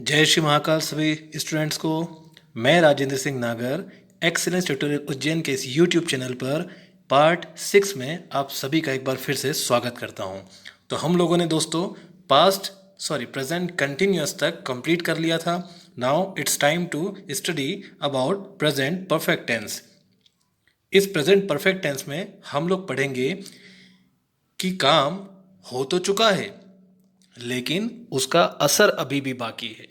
जय श्री महाकाल सभी स्टूडेंट्स को। मैं राजेंद्र सिंह नागर एक्सीलेंस ट्यूटोरियल उज्जैन के इस यूट्यूब चैनल पर पार्ट 6 में आप सभी का एक बार फिर से स्वागत करता हूं। तो हम लोगों ने दोस्तों प्रेजेंट कंटिन्यूअस तक कंप्लीट कर लिया था। Now it's time to study about present perfect tense. इस प्रेजेंट परफेक्ट टेंस में हम लोग पढ़ेंगे कि काम हो तो चुका है लेकिन उसका असर अभी भी बाकी है।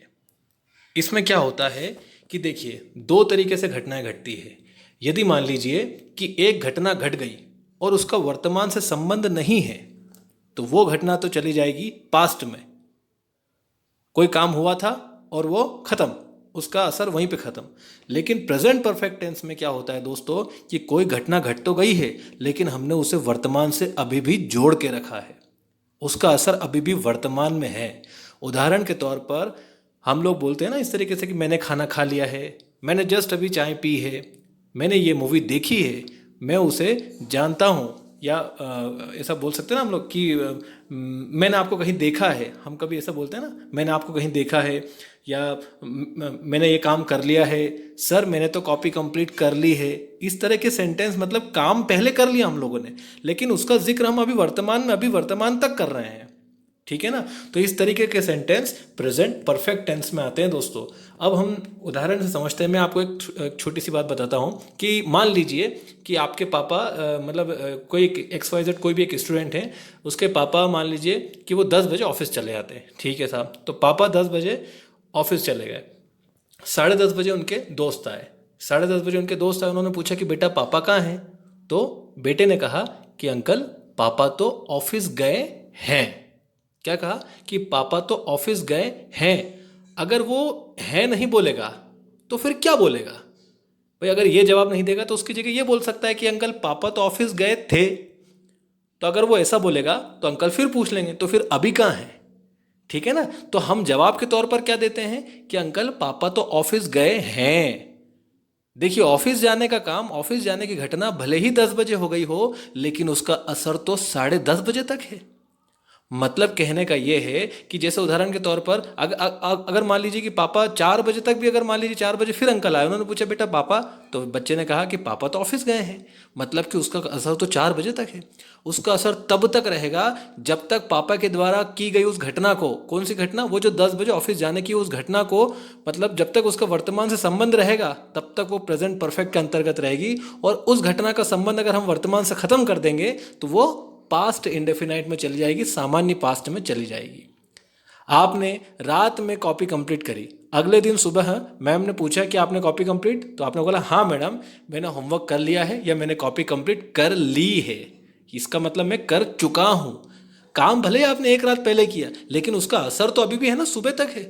इसमें क्या होता है कि देखिए, दो तरीके से घटनाएं घटती है। यदि मान लीजिए कि एक घटना घट गई और उसका वर्तमान से संबंध नहीं है तो वो घटना तो चली जाएगी पास्ट में। कोई काम हुआ था और वो खत्म, उसका असर वहीं पे खत्म। लेकिन प्रेजेंट परफेक्ट टेंस में क्या होता है दोस्तों कि कोई घटना घट तो गई है लेकिन हमने उसे वर्तमान से अभी भी जोड़ के रखा है, उसका असर अभी भी वर्तमान में है। उदाहरण के तौर पर हम लोग बोलते हैं ना इस तरीके से कि मैंने खाना खा लिया है, मैंने जस्ट अभी चाय पी है, मैंने ये मूवी देखी है, मैं उसे जानता हूँ। या ऐसा बोल सकते हैं ना हम लोग कि मैंने आपको कहीं देखा है। हम कभी ऐसा बोलते हैं ना, मैंने आपको कहीं देखा है, या मैंने ये काम कर लिया है, सर मैंने तो कॉपी कंप्लीट कर ली है। इस तरह के सेंटेंस मतलब काम पहले कर लिया हम लोगों ने लेकिन उसका जिक्र हम अभी वर्तमान में, अभी वर्तमान तक कर रहे हैं। ठीक है ना। तो इस तरीके के सेंटेंस प्रेजेंट परफेक्ट टेंस में आते हैं दोस्तों। अब हम उदाहरण से समझते हैं। मैं आपको एक छोटी सी बात बताता हूँ कि मान लीजिए कि आपके पापा कोई एक्स वाई जेड कोई भी एक स्टूडेंट है, उसके पापा मान लीजिए कि वो 10 बजे ऑफिस चले जाते हैं। ठीक है साहब, तो पापा 10 बजे ऑफिस चले गए। 10:30 बजे उनके दोस्त आए। 10:30 बजे उनके दोस्त आए, उन्होंने पूछा कि बेटा पापा कहाँ हैं। तो बेटे ने कहा कि अंकल पापा तो ऑफिस गए हैं। क्या कहा कि पापा तो ऑफिस गए हैं। अगर वो है नहीं बोलेगा तो फिर क्या बोलेगा भाई? अगर ये जवाब नहीं देगा तो उसकी जगह ये बोल सकता है कि अंकल पापा तो ऑफिस गए थे। तो अगर वो ऐसा बोलेगा तो अंकल फिर पूछ लेंगे तो फिर अभी कहाँ है। ठीक है ना। तो हम जवाब के तौर पर क्या देते हैं कि अंकल पापा तो ऑफिस गए हैं। देखिए, ऑफिस जाने का काम, ऑफिस जाने की घटना भले ही 10 बजे हो गई हो लेकिन उसका असर तो 10:30 बजे तक है। मतलब कहने का ये है कि जैसे उदाहरण के तौर पर अगर मान लीजिए कि पापा 4 बजे तक भी, अगर मान लीजिए 4 बजे फिर अंकल आए, उन्होंने पूछा बेटा पापा, तो बच्चे ने कहा कि पापा तो ऑफिस गए हैं। मतलब कि उसका असर तो 4 बजे तक है। उसका असर तब तक रहेगा जब तक पापा के द्वारा की गई उस घटना को, कौन सी घटना, वो जो 10 बजे ऑफिस जाने की उस घटना को, मतलब जब तक उसका वर्तमान से संबंध रहेगा तब तक वो प्रेजेंट परफेक्ट के अंतर्गत रहेगी। और उस घटना का संबंध अगर हम वर्तमान से खत्म कर देंगे तो वो पास्ट इंडेफिनाइट में चली जाएगी, सामान्य पास्ट में चली जाएगी। आपने रात में कॉपी कंप्लीट करी, अगले दिन सुबह मैम ने पूछा कि आपने कॉपी कंप्लीट, तो आपने बोला हाँ मैडम मैंने होमवर्क कर लिया है या मैंने कॉपी कंप्लीट कर ली है। इसका मतलब मैं कर चुका हूँ। काम भले ही आपने एक रात पहले किया लेकिन उसका असर तो अभी भी है ना, सुबह तक है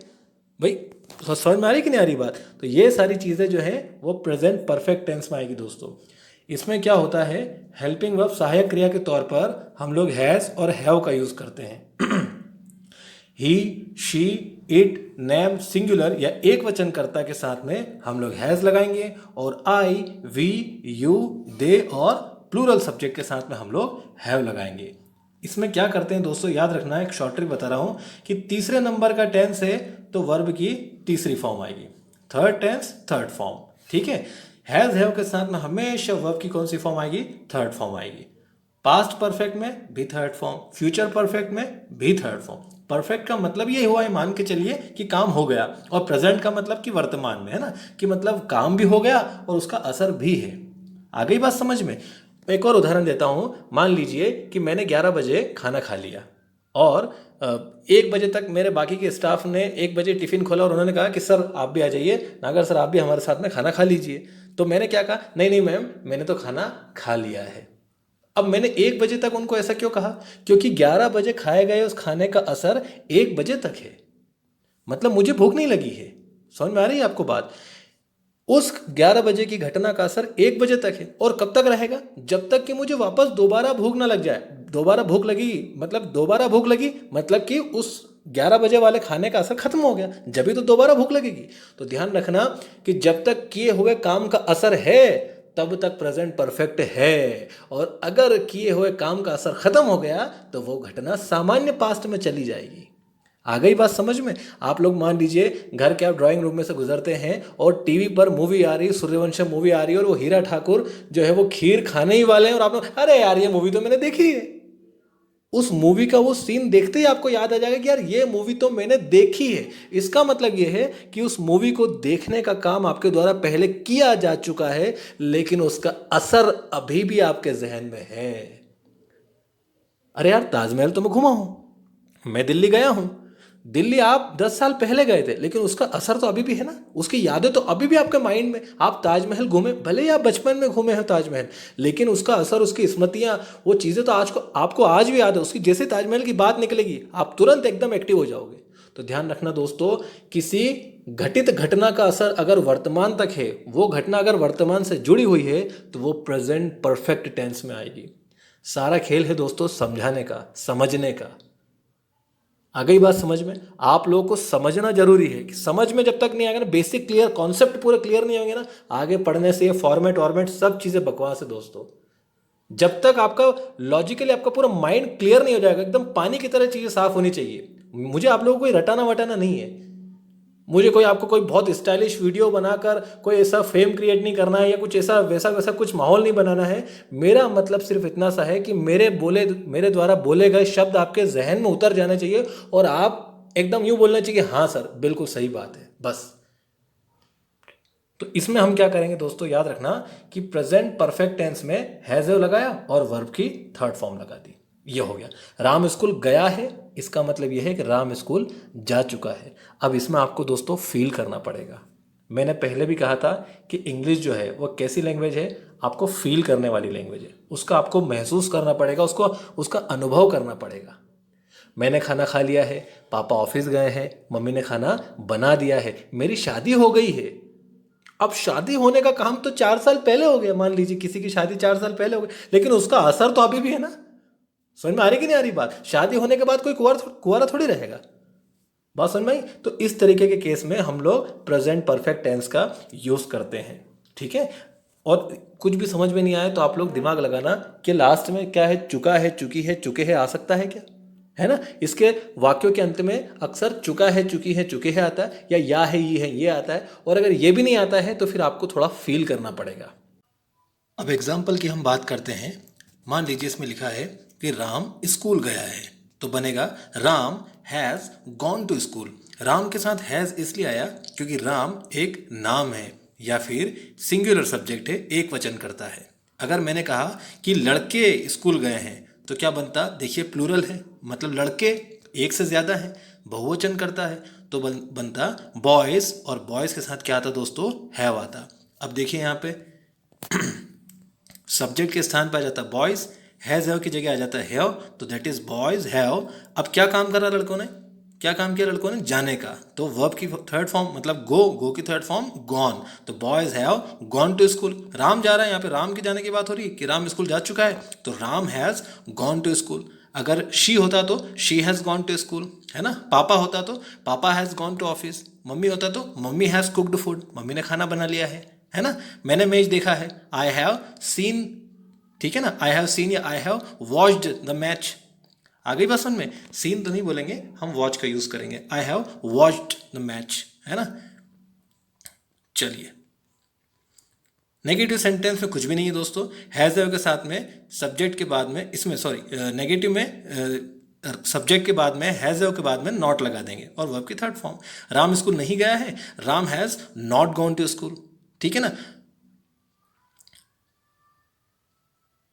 भाई। समझ में आ रही कि नहीं आ रही बात? तो ये सारी चीज़ें जो है वो प्रेजेंट परफेक्ट टेंस में आएगी दोस्तों। इसमें क्या होता है, हेल्पिंग वर्ब सहायक क्रिया के तौर पर हम लोग हैज़ और हैव का यूज़ करते हैं। ही, शी, इट, नेम सिंगुलर या एक वचनकर्ता के साथ में हम लोग हैज़ लगाएंगे, और आई, वी, यू, दे और प्लूरल सब्जेक्ट के साथ में हम लोग हैव लगाएंगे। इसमें क्या करते हैं दोस्तों, याद रखना, एक शॉर्ट ट्रिक बता रहा हूं कि तीसरे नंबर का टेंस है तो वर्ब की तीसरी फॉर्म आएगी, थर्ड टेंस थर्ड फॉर्म। ठीक है। हैज हैव के साथ में हमेशा वर्ब की कौन सी फॉर्म आएगी, थर्ड फॉर्म आएगी। पास्ट परफेक्ट में भी थर्ड फॉर्म, फ्यूचर परफेक्ट में भी थर्ड फॉर्म। परफेक्ट का मतलब ये हुआ है, मान के चलिए कि काम हो गया, और प्रेजेंट का मतलब कि वर्तमान में, है ना, कि मतलब काम भी हो गया और उसका असर भी है। आ गई बात समझ में? एक और उदाहरण देता हूं। मान लीजिए कि मैंने 11 बजे खाना खा लिया और 1 बजे तक मेरे बाकी के स्टाफ ने 1 बजे टिफिन खोला और उन्होंने कहा कि सर आप भी आ जाइए, नागर सर आप भी हमारे साथ में खाना खा लीजिए। तो मैंने क्या कहा, नहीं नहीं मैम मैंने तो खाना खा लिया है। अब मैंने 1 बजे तक उनको ऐसा क्यों कहा? क्योंकि 11 बजे खाए गए उस खाने का असर 1 बजे तक है। मतलब मुझे भूख नहीं लगी है। समझ में आ रही है आपको बात? उस 11 बजे की घटना का असर 1 बजे तक है। और कब तक रहेगा? जब तक कि मुझे वापस दोबारा भूख ना लग जाए। दोबारा भूख लगी मतलब कि उस 11 बजे वाले खाने का असर खत्म हो गया, जब भी तो दोबारा भूख लगेगी। तो ध्यान रखना कि जब तक किए हुए काम का असर है तब तक प्रेजेंट परफेक्ट है, और अगर किए हुए काम का असर खत्म हो गया तो वो घटना सामान्य पास्ट में चली जाएगी। आ गई बात समझ में? आप लोग मान लीजिए घर के आप ड्राइंग रूम में से गुजरते हैं और टीवी पर मूवी आ रही है, सूर्यवंशम मूवी आ रही है और वो हीरा ठाकुर जो है वो खीर खाने ही वाले हैं और आप लोग अरे यार ये मूवी तो मैंने देखी है। उस मूवी का वो सीन देखते ही आपको याद आ जाएगा कि यार ये मूवी तो मैंने देखी है। इसका मतलब ये है कि उस मूवी को देखने का काम आपके द्वारा पहले किया जा चुका है, लेकिन उसका असर अभी भी आपके जहन में है। अरे यार ताजमहल तो मैं घुमा हूं, मैं दिल्ली गया हूं। दिल्ली आप 10 साल पहले गए थे, लेकिन उसका असर तो अभी भी है ना, उसकी यादें तो अभी भी आपके माइंड में। आप ताजमहल घूमे, भले ही आप बचपन में घूमे हो ताजमहल, लेकिन उसका असर, उसकी स्मृतियां, वो चीज़ें तो आज को आपको आज भी याद है। उसकी जैसे ताजमहल की बात निकलेगी आप तुरंत एकदम एक्टिव हो जाओगे। तो ध्यान रखना दोस्तों, किसी घटित घटना का असर अगर वर्तमान तक है, वो घटना अगर वर्तमान से जुड़ी हुई है, तो वो प्रेजेंट परफेक्ट टेंस में आएगी। सारा खेल है दोस्तों समझाने का, समझने का। आ गई बात समझ में? आप लोगों को समझना जरूरी है कि समझ में जब तक नहीं आएगा ना, बेसिक क्लियर कॉन्सेप्ट पूरे क्लियर नहीं होंगे ना, आगे पढ़ने से ये फॉर्मेट वॉर्मेट सब चीज़ें बकवास है दोस्तों। जब तक आपका लॉजिकली आपका पूरा माइंड क्लियर नहीं हो जाएगा, एकदम पानी की तरह चीज़ें साफ होनी चाहिए। मुझे आप लोगों को कोई रटाना वटाना नहीं है। मुझे कोई आपको कोई बहुत स्टाइलिश वीडियो बनाकर कोई ऐसा फेम क्रिएट नहीं करना है या कुछ ऐसा वैसा वैसा कुछ माहौल नहीं बनाना है। मेरा मतलब सिर्फ इतना सा है कि मेरे द्वारा बोले गए शब्द आपके जहन में उतर जाने चाहिए और आप एकदम यूं बोलना चाहिए कि हाँ सर बिल्कुल सही बात है, बस। तो इसमें हम क्या करेंगे दोस्तों, याद रखना कि प्रेजेंट परफेक्ट टेंस में हैज हैव लगाया और वर्ब की थर्ड फॉर्म लगा दी। ये हो गया। राम स्कूल गया है, इसका मतलब यह है कि राम स्कूल जा चुका है। अब इसमें आपको दोस्तों फील करना पड़ेगा। मैंने पहले भी कहा था कि इंग्लिश जो है वो कैसी लैंग्वेज है, आपको फील करने वाली लैंग्वेज है। उसका आपको महसूस करना पड़ेगा, उसका अनुभव करना पड़ेगा। मैंने खाना खा लिया है, पापा ऑफिस गए हैं, मम्मी ने खाना बना दिया है, मेरी शादी हो गई है। अब शादी होने का काम तो 4 साल पहले हो गया, मान लीजिए किसी की शादी 4 साल पहले हो गई, लेकिन उसका असर तो अभी भी है ना। समझ में आ रही कि नहीं आ रही बात? शादी होने के बाद कोई कुंवारा थोड़ी रहेगा। बात समझ में आई? तो इस तरीके के केस में हम लोग प्रेजेंट परफेक्ट टेंस का यूज करते हैं, ठीक है। और कुछ भी समझ में नहीं आए तो आप लोग दिमाग लगाना कि लास्ट में क्या है, चुका है, चुकी है, चुके हैं आ सकता है क्या, है ना। इसके वाक्यों के अंत में अक्सर चुका है, चुकी है, चुके हैं आता है, या है, ये आता है। और अगर ये भी नहीं आता है तो फिर आपको थोड़ा फील करना पड़ेगा। अब एग्जाम्पल की हम बात करते हैं। मान लीजिए इसमें लिखा है कि राम स्कूल गया है, तो बनेगा Ram has gone to school. Ram के साथ हैज़ इसलिए आया क्योंकि राम एक नाम है या फिर सिंगुलर सब्जेक्ट है, एक वचन करता है। अगर मैंने कहा कि लड़के स्कूल गए हैं तो क्या बनता, देखिए प्लूरल है, मतलब लड़के एक से ज़्यादा है, बहुवचन करता है, तो बनता बॉयज़। और बॉयज़ के साथ क्या आता दोस्तों, हैव आता। अब देखिए यहाँ पे सब्जेक्ट के स्थान पर आ जाता बॉयज़, हैज़ हैव की जगह आ जाता है हैव, तो दैट इज बॉयज़ हैव। अब क्या काम करा लड़कों ने, क्या काम किया लड़कों ने, जाने का। तो वर्ब की थर्ड फॉर्म मतलब गो की थर्ड फॉर्म गॉन, तो boys have gone to school. Ram जा रहा है, यहाँ पे राम के जाने की बात हो रही है कि राम स्कूल जा चुका है, तो Ram has gone to school. अगर शी होता तो she has gone to school, है ना। पापा होता तो पापा हैज़ गॉन टू ऑफिस। मम्मी होता तो मम्मी हैज़ कुक्ड फूड, मम्मी ने खाना बना लिया है ना। मैंने मैच देखा है, आई हैव सीन, ठीक है ना। आई हैव सीन या I have watched the match. आ गई बात समझ में? सीन तो नहीं बोलेंगे, हम वॉच का यूज करेंगे, आई हैव वॉच्ड द मैच, है ना। चलिए, नेगेटिव सेंटेंस में कुछ भी नहीं है दोस्तों। हैज हैव के साथ में सब्जेक्ट के बाद में, इसमें सॉरी नेगेटिव में सब्जेक्ट के बाद में हैज हैव के बाद में नॉट लगा देंगे और वर्ब की थर्ड फॉर्म। राम स्कूल नहीं गया है, Ram has not gone to school, ठीक है ना।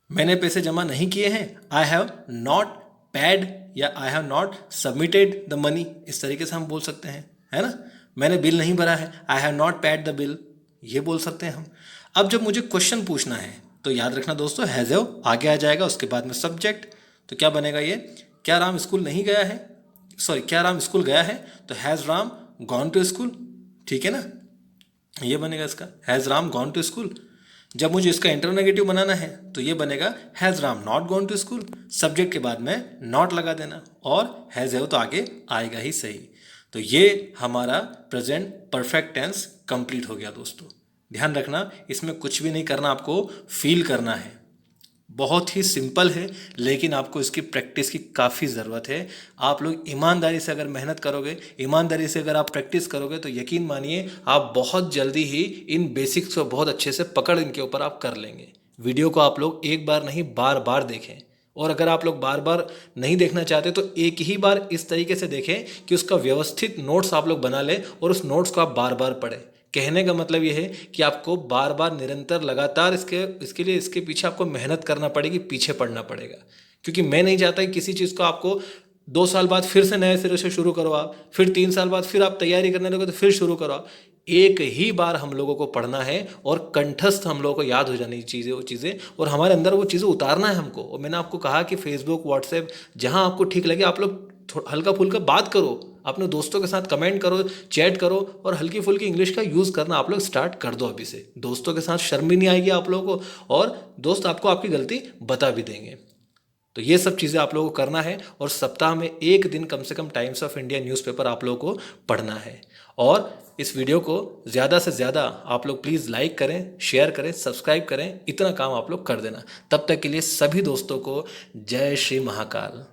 मैंने पैसे जमा नहीं किए हैं, आई हैव नॉट पेड या I have not submitted the money, इस तरीके से हम बोल सकते हैं, है ना। मैंने बिल नहीं भरा है, I have not paid the bill, ये बोल सकते हैं हम। अब जब मुझे क्वेश्चन पूछना है तो याद रखना दोस्तों, हैज हैव आगे आ जाएगा, उसके बाद में सब्जेक्ट। तो क्या बनेगा ये, क्या राम स्कूल नहीं गया है, सॉरी क्या राम स्कूल गया है, तो has Ram gone to school, ठीक है ना। ये बनेगा इसका, has Ram gone to school. जब मुझे इसका इंटरनेगेटिव बनाना है तो ये बनेगा has Ram not gone to school, subject के बाद में नॉट लगा देना और हैज़ हैव तो आगे आएगा ही सही। तो ये हमारा प्रेजेंट परफेक्ट टेंस कंप्लीट हो गया दोस्तों। ध्यान रखना, इसमें कुछ भी नहीं करना, आपको फील करना है। बहुत ही सिंपल है, लेकिन आपको इसकी प्रैक्टिस की काफ़ी ज़रूरत है। आप लोग ईमानदारी से अगर मेहनत करोगे, ईमानदारी से अगर आप प्रैक्टिस करोगे, तो यकीन मानिए आप बहुत जल्दी ही इन बेसिक्स को बहुत अच्छे से पकड़ इनके ऊपर आप कर लेंगे। वीडियो को आप लोग एक बार नहीं बार बार देखें, और अगर आप लोग बार बार नहीं देखना चाहते तो एक ही बार इस तरीके से देखें कि उसका व्यवस्थित नोट्स आप लोग बना लें और उस नोट्स को आप बार बार पढ़ें। कहने का मतलब ये है कि आपको बार बार निरंतर लगातार इसके लिए इसके पीछे आपको मेहनत करना पड़ेगी, पीछे पड़ना पड़ेगा। क्योंकि मैं नहीं चाहता कि किसी चीज़ को आपको 2 साल बाद फिर से नए सिरे से शुरू करो आप, फिर 3 साल बाद फिर आप तैयारी करने लगे तो फिर शुरू करो आप। एक ही बार हम लोगों को पढ़ना है और कंठस्थ हम लोगों को याद हो जानी चीज़ें, वो चीज़ें, और हमारे अंदर वो चीज़ें उतारना है हमको। और मैंने आपको कहा कि फेसबुक, व्हाट्सएप, जहाँ आपको ठीक लगे आप लोग हल्का फुल्का बात करो, अपने दोस्तों के साथ कमेंट करो, चैट करो, और हल्की फुल्की इंग्लिश का यूज़ करना आप लोग स्टार्ट कर दो अभी से। दोस्तों के साथ शर्म भी नहीं आएगी आप लोगों को, और दोस्त आपको आपकी गलती बता भी देंगे। तो ये सब चीज़ें आप लोगों को करना है, और सप्ताह में एक दिन कम से कम टाइम्स ऑफ इंडिया न्यूज़पेपर आप लोगों को पढ़ना है। और इस वीडियो को ज़्यादा से ज़्यादा आप लोग प्लीज़ लाइक करें, शेयर करें, सब्सक्राइब करें, इतना काम आप लोग कर देना। तब तक के लिए सभी दोस्तों को जय श्री महाकाल।